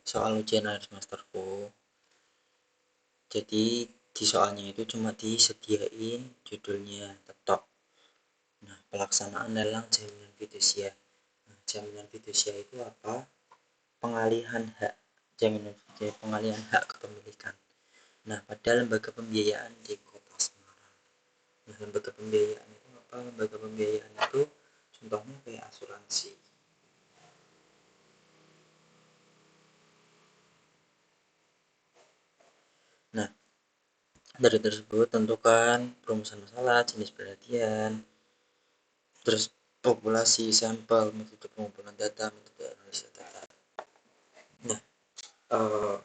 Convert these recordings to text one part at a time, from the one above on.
soal ujian akhir semesterku. Jadi di soalnya itu cuma disediain judulnya tetap. Nah, pelaksanaan dalam jaminan fidusia. Nah, jaminan fidusia itu apa? Pengalihan hak. Jaminan fidusia, pengalihan hak kepemilikan. Nah, pada lembaga pembiayaan di Kota Semarang. Nah, lembaga pembiayaan itu apa? Lembaga pembiayaan itu contohnya kayak asuransi. Nah, dari tersebut tentukan perumusan masalah, jenis perhatian, terus populasi, sampel, metode pengumpulan data, metode analisa data. Nah, eh,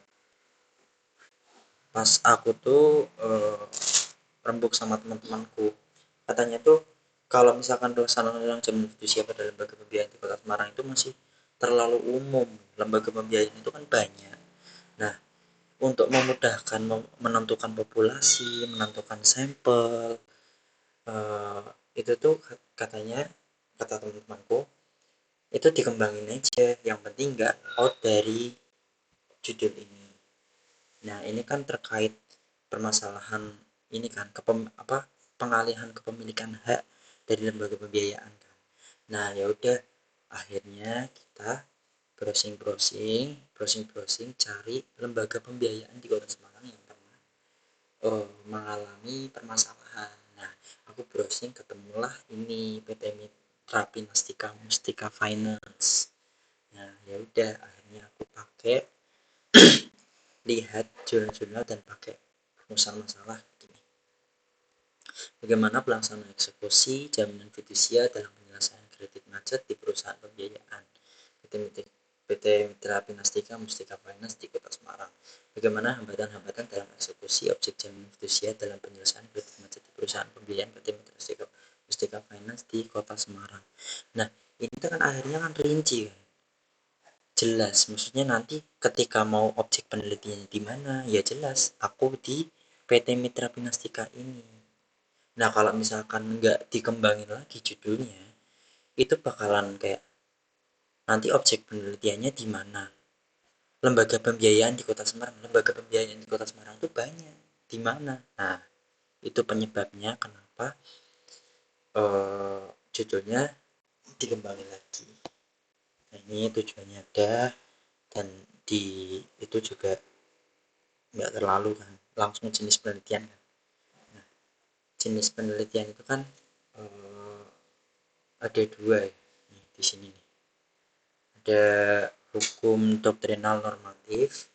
pas aku tuh rembuk sama teman-temanku, katanya tuh kalau misalkan pelaksanaan yang jaminan fidusia pada lembaga pembiayaan di Kota Semarang itu masih terlalu umum. Lembaga pembiayaan itu kan banyak. Nah, untuk memudahkan menentukan populasi, menentukan sampel, eh, itu tuh katanya, kata teman-temanku, itu dikembangin aja, yang penting nggak out dari judul ini. Nah, ini kan terkait permasalahan ini kan pengalihan kepemilikan hak dari lembaga pembiayaan kan. Nah, ya udah, akhirnya kita browsing cari lembaga pembiayaan di Kota Semarang yang pernah mengalami permasalahan. Nah, aku browsing ketemulah ini PT Mitra Pinastika Mustika Finance. Nah, ya udah, akhirnya aku pakai lihat jurnal-jurnal dan pakai rumusan masalah gini. Bagaimana pelaksanaan eksekusi jaminan fidusia dalam penyelesaian kredit macet di perusahaan pembiayaan PT Mitra Pinastika Mustika Finance di Kota Semarang. Bagaimana hambatan-hambatan dalam eksekusi objek jaminan fidusia dalam penyelesaian kredit macet di perusahaan pembiayaan PT Mitra Mustika Finance di Kota Semarang. Nah, ini kan akhirnya kan rinci kan, jelas, maksudnya nanti ketika mau objek penelitiannya di mana, ya jelas aku di PT Mitra Pinastika ini. Nah, kalau misalkan nggak dikembangin lagi judulnya, itu bakalan kayak nanti objek penelitiannya di mana. Lembaga pembiayaan di Kota Semarang, lembaga pembiayaan di Kota Semarang itu banyak. Di mana? Nah, itu penyebabnya kenapa judulnya dikembangin lagi. Nah, ini tujuannya ada, dan di itu juga nggak terlalu kan langsung jenis penelitian kan. Nah, jenis penelitian itu kan eh, ada dua ya, nih, di sini nih. Ada hukum doktrinal normatif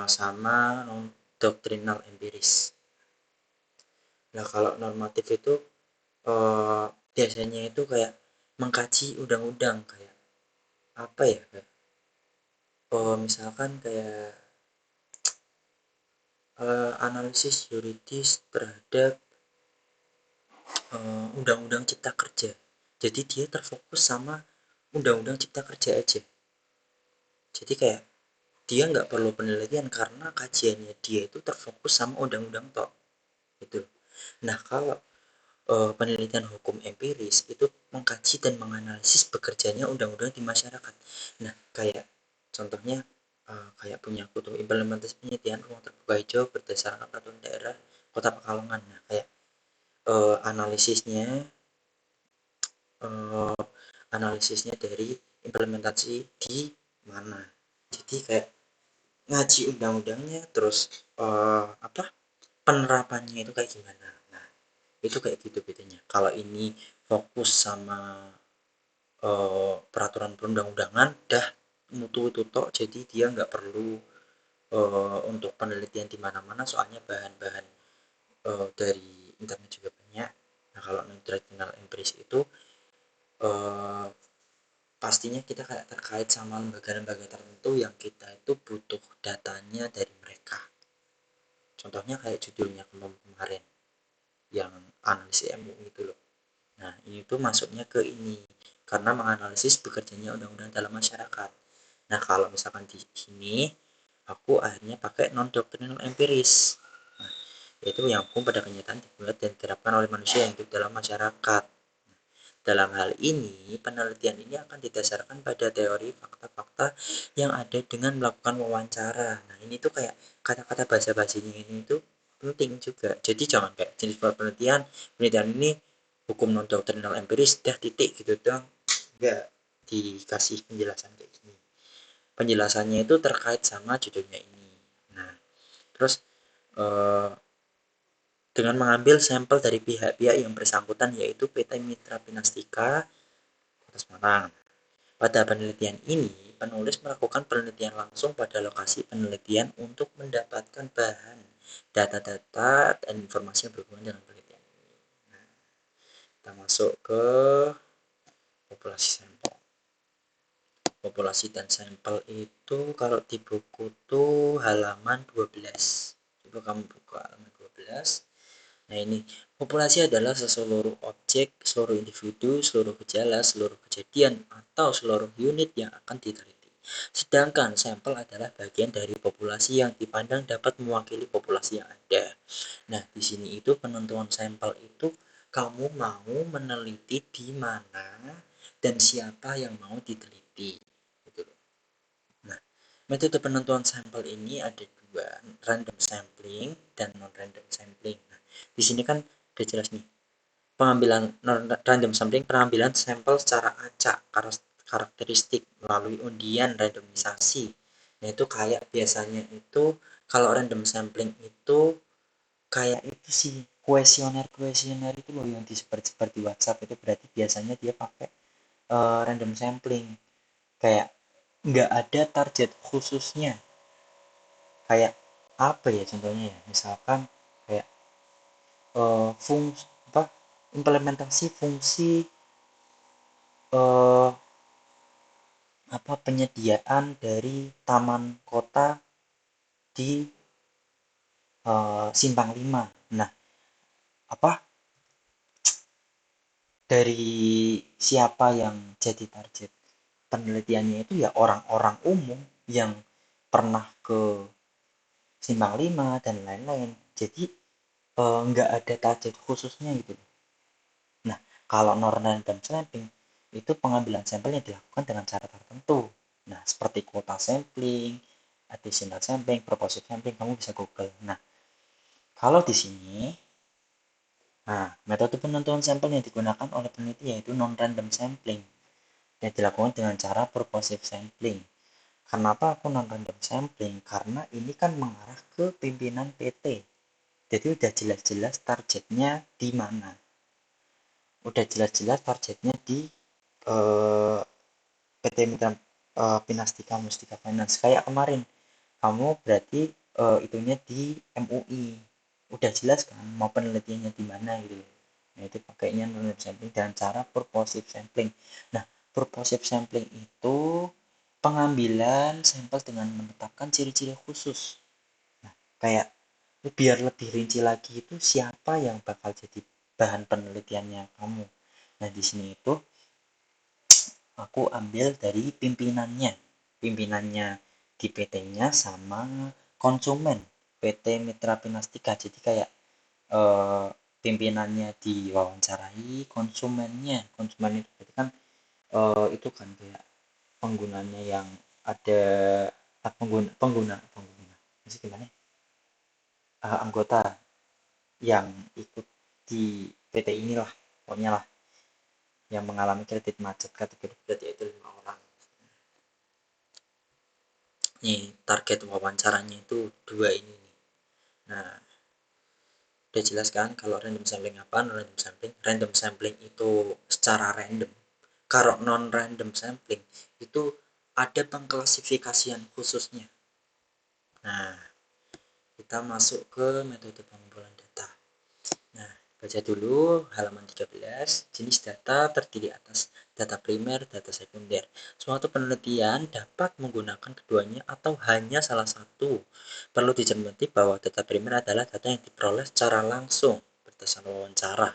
sama non doktrinal empiris. Nah, kalau normatif itu biasanya itu kayak mengkaji undang-undang, kayak apa ya, kayak misalkan kayak analisis yuridis terhadap undang-undang cipta kerja. Jadi dia terfokus sama undang-undang cipta kerja aja. Jadi kayak dia nggak perlu penelitian karena kajiannya dia itu terfokus sama undang-undang tok gitu. Nah, kalau penelitian hukum empiris itu mengkaji dan menganalisis bekerjanya undang-undang di masyarakat. Nah, kayak contohnya kayak punya kutub implementasi penyediaan ruang terbuka hijau berdasarkan peraturan daerah Kota Pekalongan. Nah, kayak analisisnya eh, analisisnya dari implementasi di mana. Jadi kayak ngaji undang-undangnya, terus apa penerapannya itu kayak gimana. Nah, itu kayak gitu bedanya. Kalau ini fokus sama peraturan perundang-undangan dah mutu itu tok, jadi dia nggak perlu untuk penelitian di mana-mana, soalnya bahan-bahan dari internet juga banyak. Nah, kalau nutritional empiris itu eh, pastinya kita kayak terkait sama lembaga-lembaga tertentu yang kita itu butuh datanya dari mereka. Contohnya kayak judulnya kemarin yang analisis MU itu loh. Nah, ini tuh masuknya ke ini karena menganalisis bekerjanya undang-undang dalam masyarakat. Nah, kalau misalkan di sini aku akhirnya pakai non doktrinal empiris. Nah, yaitu yang hukum pada kenyataan dibuat dan diterapkan oleh manusia yang hidup dalam masyarakat. Dalam hal ini, penelitian ini akan didasarkan pada teori fakta-fakta yang ada dengan melakukan wawancara. Nah, ini tuh kayak kata-kata basa-basinya ini tuh penting juga. Jadi jangan kayak jenis penelitian, penelitian ini hukum non doktrinal empiris dah titik gitu dong. Enggak dikasih penjelasan kayak gini. Penjelasannya itu terkait sama judulnya ini. Nah, terus eh, dengan mengambil sampel dari pihak-pihak yang bersangkutan yaitu PT Mitra Pinastika Kota Semarang. Pada penelitian ini, penulis melakukan penelitian langsung pada lokasi penelitian untuk mendapatkan bahan, data-data, dan informasi yang berhubungan dengan penelitian ini. Nah, kita masuk ke populasi sampel. Populasi dan sampel itu kalau di buku tuh halaman 12. Coba kamu buka halaman 12. Nah, ini populasi adalah seluruh objek, seluruh individu, seluruh gejala, seluruh kejadian, atau seluruh unit yang akan diteliti. Sedangkan sampel adalah bagian dari populasi yang dipandang dapat mewakili populasi yang ada. Nah, di sini itu penentuan sampel itu kamu mau meneliti di mana dan siapa yang mau diteliti. Gitu. Nah, metode penentuan sampel ini ada dua, random sampling dan non-random sampling. Nah, di sini kan udah jelas nih, pengambilan random sampling, pengambilan sampel secara acak karakteristik melalui undian randomisasi. Nah, itu kayak biasanya itu kalau random sampling itu kayak itu sih kuesioner itu loh yang disebar-sebar di WhatsApp, itu berarti biasanya dia pakai random sampling, kayak nggak ada target khususnya. Kayak apa ya contohnya ya, misalkan kayak fungsi apa, implementasi fungsi eh, apa, penyediaan dari taman kota di Simpang 5. Nah, apa, dari siapa yang jadi target penelitiannya itu ya orang-orang umum yang pernah ke Simpang 5 dan lain-lain. Jadi nggak ada target khususnya gitu. Nah, kalau non-random sampling itu pengambilan sampelnya dilakukan dengan cara tertentu. Nah, seperti kuota sampling, additional sampling, proportion sampling, kamu bisa Google. Nah, kalau di sini, nah, metode penentuan sampel yang digunakan oleh peneliti yaitu non-random sampling yang dilakukan dengan cara purposive sampling. Kenapa aku non-random sampling? Karena ini kan mengarah ke pimpinan PT. Jadi udah jelas-jelas targetnya di mana. Udah jelas-jelas targetnya di PT Mitra Pinastika Mustika Finance. Kayak kemarin, kamu berarti itunya di MUI. Udah jelas kan mau penelitiannya di mana gitu. Nah, itu pakainya non sampling dan cara purposive sampling. Nah, purposive sampling itu pengambilan sampel dengan menetapkan ciri-ciri khusus. Nah, kayak biar lebih rinci lagi itu siapa yang bakal jadi bahan penelitiannya kamu. Nah, di sini itu aku ambil dari pimpinannya di PT-nya sama konsumen PT Mitra Pinastika. Jadi kayak eh, pimpinannya diwawancarai, konsumen itu berarti kan itu kan kayak penggunanya yang ada pengguna masih gimana, anggota yang ikut di PT inilah, pokoknya lah, yang mengalami kredit macet kategori berarti itu 5 orang. Nih target wawancaranya itu dua ini nih. Nah, udah jelas kan kalau random sampling apa? Random sampling itu secara random. Kalau non random sampling itu ada pengklasifikasian khususnya. Nah, kita masuk ke metode pengumpulan data. Nah, baca dulu halaman 13. Jenis data terdiri atas data primer, data sekunder. Suatu penelitian dapat menggunakan keduanya atau hanya salah satu. Perlu dicermati bahwa data primer adalah data yang diperoleh secara langsung berdasarkan wawancara.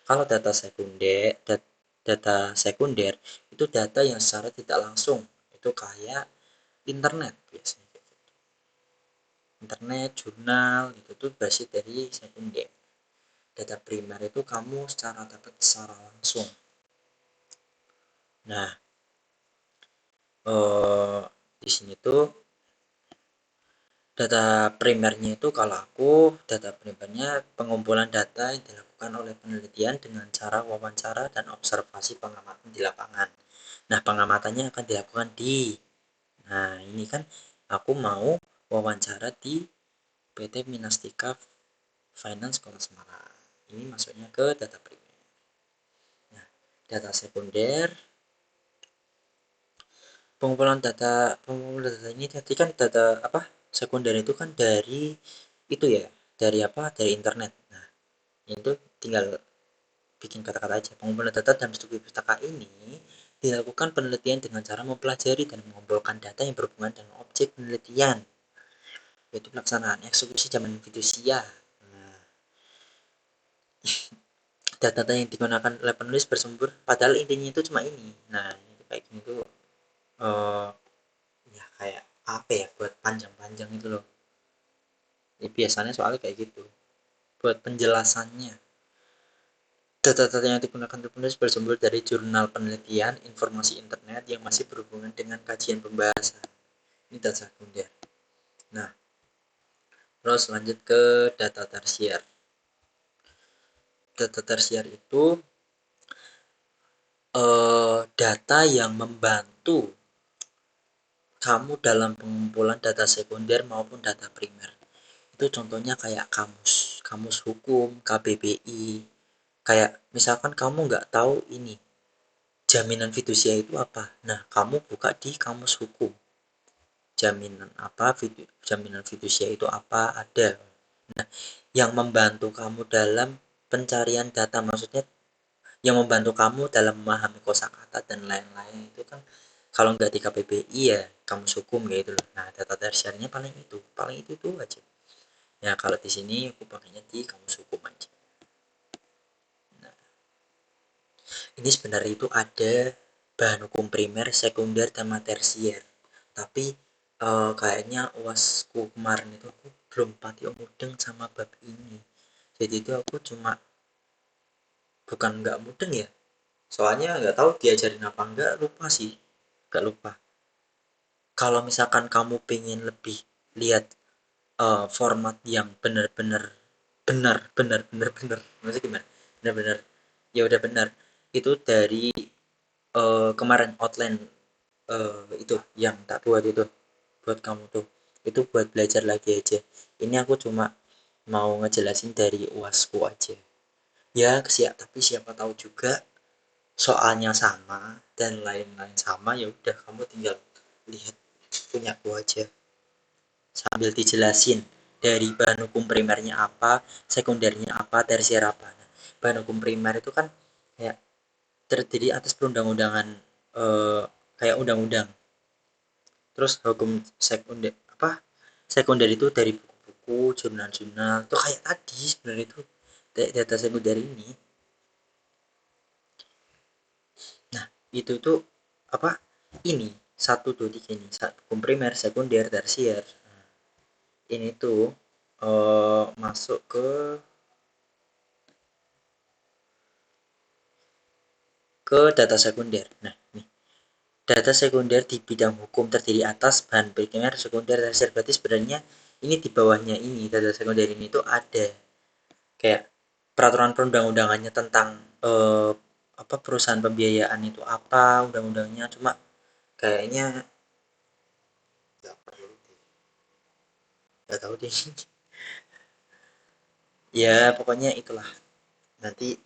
Kalau data sekunder itu data yang secara tidak langsung. Itu kayak internet biasanya. Internet, jurnal, itu tuh basis dari sekunder. Data primer itu kamu secara dapat secara langsung. Nah, di sini tuh data primernya itu, kalau aku data primernya pengumpulan data yang dilakukan oleh penelitian dengan cara wawancara dan observasi pengamatan di lapangan. Nah, pengamatannya akan dilakukan nah ini kan aku mau wawancara di PT Minastika Finance Kota Semarang. Ini masuknya ke data primer. Nah, data sekunder, pengumpulan data ini tadi kan data apa, sekunder itu kan dari itu ya, dari apa, dari internet. Nah, itu tinggal bikin kata-kata aja. Pengumpulan data dalam studi pustaka ini dilakukan penelitian dengan cara mempelajari dan mengumpulkan data yang berhubungan dengan objek penelitian, yaitu pelaksanaan eksekusi zaman fidusia. Nah, data-data yang digunakan oleh penulis bersumber, padahal intinya itu cuma ini. Nah, ini kayak gini tuh ya kayak apa ya, buat panjang-panjang itu loh. Ya, biasanya soalnya kayak gitu. Buat penjelasannya, data-data yang digunakan untuk penulis bersumber dari jurnal penelitian, informasi internet yang masih berhubungan dengan kajian pembahasan. Ini data sekunder. Nah, terus lanjut ke data tersier. Data tersier itu data yang membantu kamu dalam pengumpulan data sekunder maupun data primer. Itu contohnya kayak kamus hukum, KBBI. Kayak misalkan kamu nggak tahu ini, jaminan fidusia itu apa. Nah, kamu buka di kamus hukum. Jaminan fidusia itu apa, ada. Nah, yang membantu kamu dalam pencarian data, maksudnya yang membantu kamu dalam memahami kosakata dan lain-lain itu kan, kalau nggak di KBBI ya kamus hukum gitu loh. Nah, data tersiernya paling itu tuh aja. Ya, kalau di sini aku pakainya di kamus hukum aja. Nah, ini sebenarnya itu ada bahan hukum primer, sekunder, dan tersier. Tapi kayaknya uasku kemarin itu aku belum pati mudeng sama bab ini. Jadi itu aku cuma, bukan nggak mudeng ya, soalnya nggak tahu diajarin apa enggak, lupa sih, nggak lupa. Kalau misalkan kamu pengen lebih lihat format yang benar-benar benar maksudnya gimana, benar-benar ya udah benar, itu dari kemarin outline itu yang tak buat itu buat kamu tuh, itu buat belajar lagi aja. Ini aku cuma mau ngejelasin dari uasku aja ya, tapi siapa tahu juga soalnya sama dan lain-lain sama, ya udah kamu tinggal lihat punya aku aja sambil dijelasin dari bahan hukum primernya apa, sekundernya apa, tersier apa. Nah, bahan hukum primer itu kan kayak terdiri atas perundang-undangan, eh, kayak undang-undang. Terus hukum sekunder apa, sekunder itu dari buku-buku, jurnal-jurnal, itu kayak tadi sebenarnya itu data sekunder ini. Nah, itu tuh apa, ini satu tuh tiga ini, hukum primer, sekunder, tersier. Nah, ini tuh masuk ke data sekunder. Nah, nih, data sekunder di bidang hukum terdiri atas bahan primer, sekunder, tersier. Berarti sebenarnya ini di bawahnya ini data sekunder ini tuh ada kayak peraturan perundang-undangannya tentang apa, perusahaan pembiayaan itu apa, undang-undangnya, cuma kayaknya nggak tahu deh. Ya pokoknya itulah. Nanti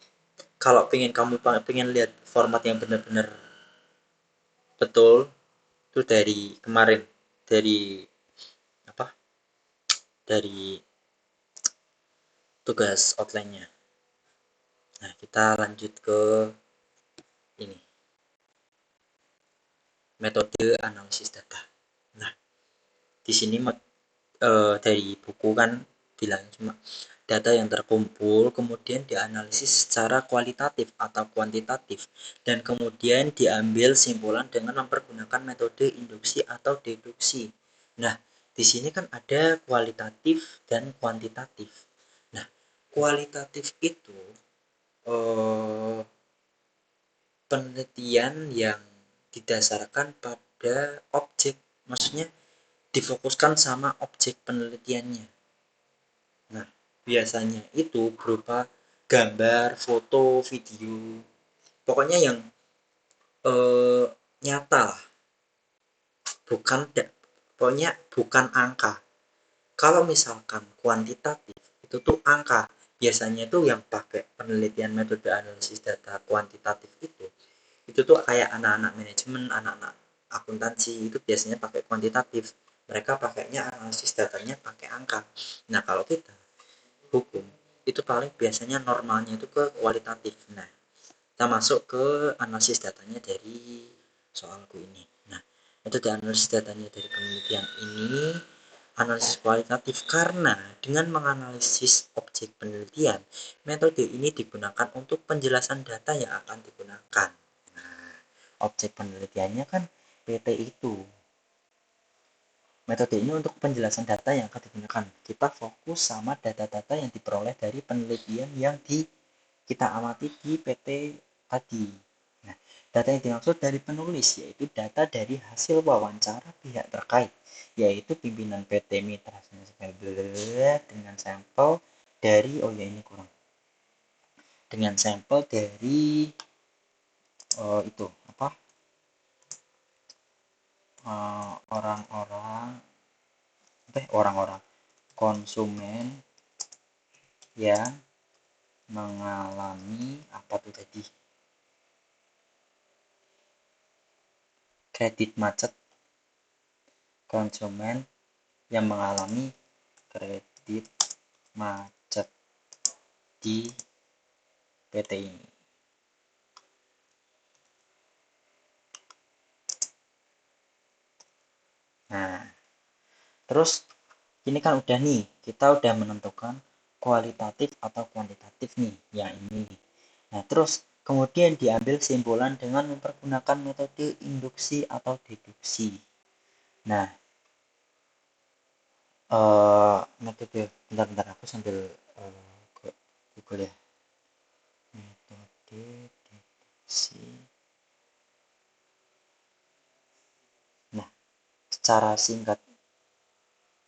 kalau pengen lihat format yang benar-benar betul, itu dari kemarin, dari apa, dari tugas outline-nya. Nah, kita lanjut ke ini, metode analisis data. Nah, di sini dari buku kan bilang cuma data yang terkumpul kemudian dianalisis secara kualitatif atau kuantitatif dan kemudian diambil simpulan dengan mempergunakan metode induksi atau deduksi. Nah, di sini kan ada kualitatif dan kuantitatif. Nah, kualitatif itu penelitian yang didasarkan pada objek, maksudnya difokuskan sama objek penelitiannya. Nah, biasanya itu berupa gambar, foto, video, pokoknya yang nyata lah, pokoknya bukan angka. Kalau misalkan kuantitatif itu tuh angka, biasanya tuh yang pakai penelitian metode analisis data kuantitatif itu tuh kayak anak-anak manajemen, anak-anak akuntansi, itu biasanya pakai kuantitatif, mereka pakainya analisis datanya pakai angka. Nah kalau kita hukum itu paling biasanya normalnya itu ke kualitatif. Nah kita masuk ke analisis datanya dari soalku ini. Nah metode analisis datanya dari penelitian ini analisis kualitatif, karena dengan menganalisis objek penelitian, metode ini digunakan untuk penjelasan data yang akan digunakan. Nah, objek penelitiannya kan PT itu. Metode ini untuk penjelasan data yang akan digunakan. Kita fokus sama data-data yang diperoleh dari penelitian yang kita amati di PT tadi. Nah, data yang dimaksud dari penulis yaitu data dari hasil wawancara pihak terkait, yaitu pimpinan PT Mitra dengan sampel dari dengan sampel dari itu apa orang-orang konsumen yang mengalami apa tuh tadi, kredit macet, konsumen yang mengalami kredit macet di PT ini. Nah, terus ini kan udah nih, kita udah menentukan kualitatif atau kuantitatif nih, yang ini. Nah, terus kemudian diambil kesimpulan dengan mempergunakan metode induksi atau deduksi. Nah, metode, bentar aku sambil ke Google ya. Metode deduksi. Nah, secara singkat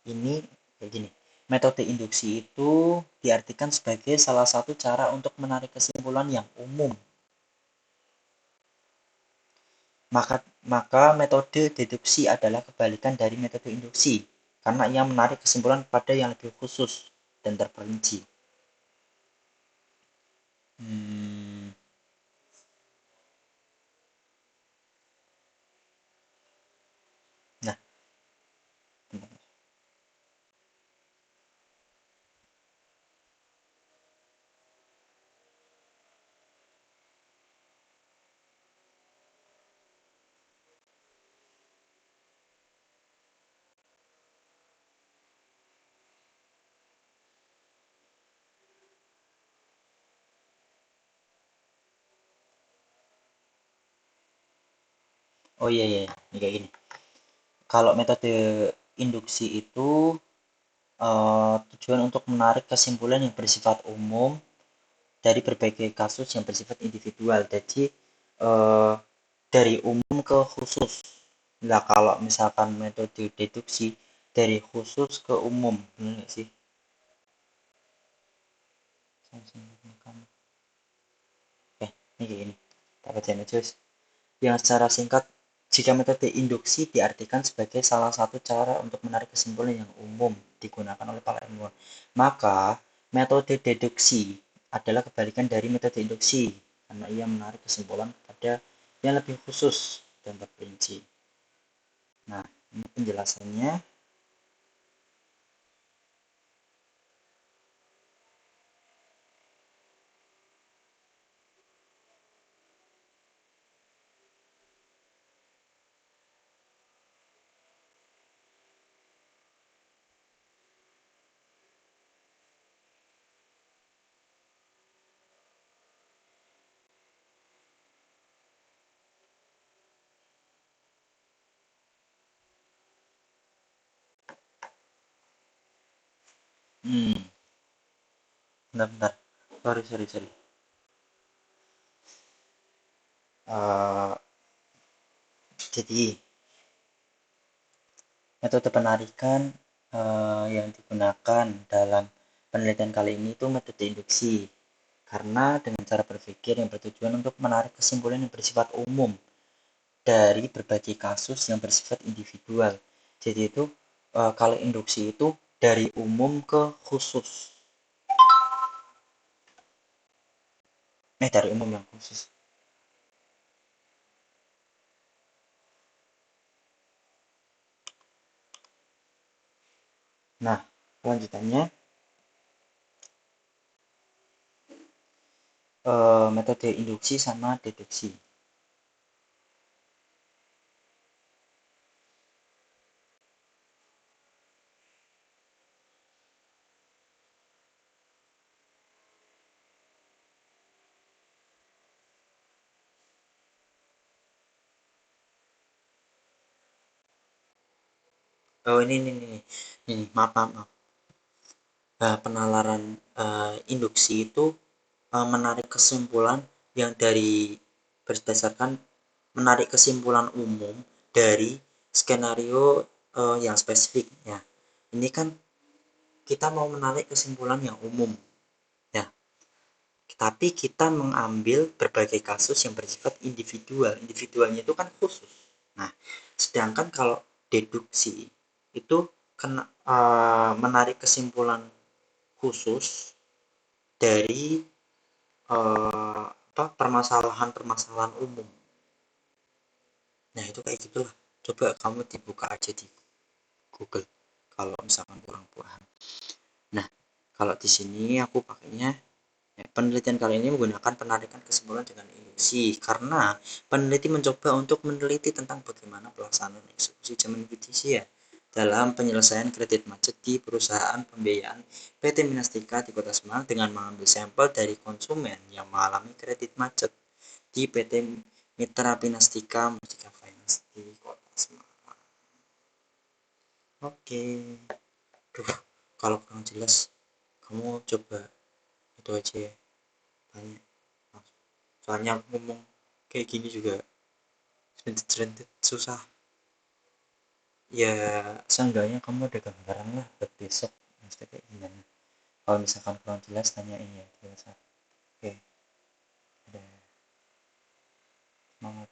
ini kayak gini. Metode induksi itu diartikan sebagai salah satu cara untuk menarik kesimpulan yang umum. Maka metode deduksi adalah kebalikan dari metode induksi, karena ia menarik kesimpulan pada yang lebih khusus dan terperinci. Nah, oh iya iya, ini kayak gini. Kalau metode induksi itu tujuan untuk menarik kesimpulan yang bersifat umum dari berbagai kasus yang bersifat individual. Jadi eh, dari umum ke khusus. Nah, kalau misalkan metode deduksi dari khusus ke umum, benar nggak sih? Ini kayak gini. Tak bacain aja. Yang secara singkat, jika metode induksi diartikan sebagai salah satu cara untuk menarik kesimpulan yang umum digunakan oleh para ilmuwan, maka metode deduksi adalah kebalikan dari metode induksi, karena ia menarik kesimpulan pada yang lebih khusus dan terperinci. Nah, ini penjelasannya. Hmm, bentar. Sorry. Uh, Jadi metode penarikan yang digunakan dalam penelitian kali ini itu metode induksi, karena dengan cara berpikir yang bertujuan untuk menarik kesimpulan yang bersifat umum dari berbagai kasus yang bersifat individual. Jadi itu kalau induksi itu dari umum ke khusus. Dari umum yang khusus. Nah, kelanjutannya metode induksi sama deduksi. Oh ini maaf. Penalaran induksi itu menarik kesimpulan yang berdasarkan menarik kesimpulan umum dari skenario yang spesifik. Ya, ini kan kita mau menarik kesimpulan yang umum, ya. Tapi kita mengambil berbagai kasus yang bersifat individual. Individualnya itu kan khusus. Nah, sedangkan kalau deduksi itu menarik kesimpulan khusus dari permasalahan-permasalahan umum. Nah, itu kayak gitulah. Coba kamu dibuka aja di Google kalau misalkan kurang paham. Nah, kalau di sini aku pakainya penelitian kali ini menggunakan penarikan kesimpulan dengan induksi karena peneliti mencoba untuk meneliti tentang bagaimana pelaksanaan eksekusi zaman judisia dalam penyelesaian kredit macet di perusahaan pembiayaan PT Minastika di Kota Semarang dengan mengambil sampel dari konsumen yang mengalami kredit macet di PT Mitra Minastika Mustika Finance di Kota Semarang. Oke, kalau kurang jelas kamu coba itu aja ya, tanya. Soalnya aku ngomong kayak gini juga serentet susah. Ya seenggaknya kamu ada gambaran lah buat besok maksudnya kayak gimana. Kalau misalkan kurang jelas tanyain ya di WhatsApp. Oke, udah semangat.